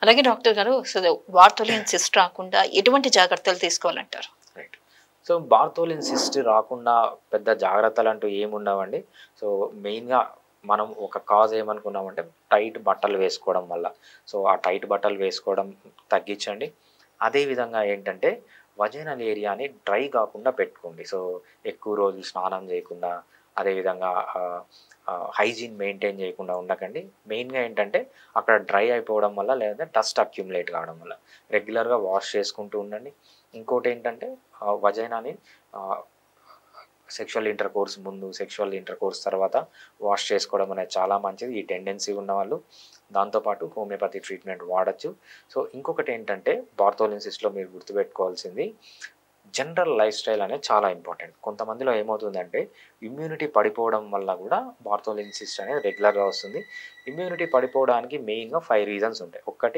అలాగే డాక్టర్ గారు అసలు బార్తోలిన్ సిస్ట్ రాకుండా ఎటువంటి జాగ్రత్తలు తీసుకోవాలంటారు? రైట్. సో, బార్తోలిన్ సిస్ట్ రాకుండా పెద్ద జాగ్రత్తలంటూ ఏముండవండి. సో, మెయిన్‌గా మనం ఒక కాజ్ ఏమనుకున్నామంటే టైట్ బట్టలు వేసుకోవడం వల్ల. సో, ఆ టైట్ బట్టలు వేసుకోవడం తగ్గించండి. అదే విధంగా ఏంటంటే వజైనల్ ఏరియాని డ్రై గాకుండా పెట్టుకోండి. సో, ఎక్కువ రోజులు స్నానం చేయకుండా, అదేవిధంగా హైజీన్ మెయింటైన్ చేయకుండా ఉండకండి. మెయిన్‌గా ఏంటంటే అక్కడ డ్రై అయిపోవడం వల్ల లేదా డస్ట్ అక్యుములేట్ కావడం వల్ల రెగ్యులర్‌గా వాష్ చేసుకుంటూ ఉండండి. ఇంకోటేంటంటే వజైనాని ఆహ్, సెక్షువల్ ఇంటర్‌కోర్స్ ముందు, సెక్షువల్ ఇంటర్‌కోర్స్ తర్వాత వాష్ చేసుకోవడం అనేది చాలా మంచిది. ఈ టెండెన్సీ ఉన్నవాళ్ళు. దాంతో పాటు హోమియోపతి ట్రీట్మెంట్ వాడొచ్చు. సో, ఇంకొకటేంటంటే బార్తోలిన్ సిస్ట్‌లో మీరు గుర్తుపెట్టుకోవాల్సింది జనరల్ లైఫ్ స్టైల్ అనేది చాలా ఇంపార్టెంట్. కొంతమందిలో ఏమవుతుందంటే ఇమ్యూనిటీ పడిపోవడం వల్ల గూడా బార్తోలిన్ సిస్ట్ అనేది రెగ్యులర్‌గా వస్తుంది. ఇమ్యూనిటీ పడిపోవడానికి మెయిన్‌గా 5 రీజన్స్ ఉంటాయి. ఒకటి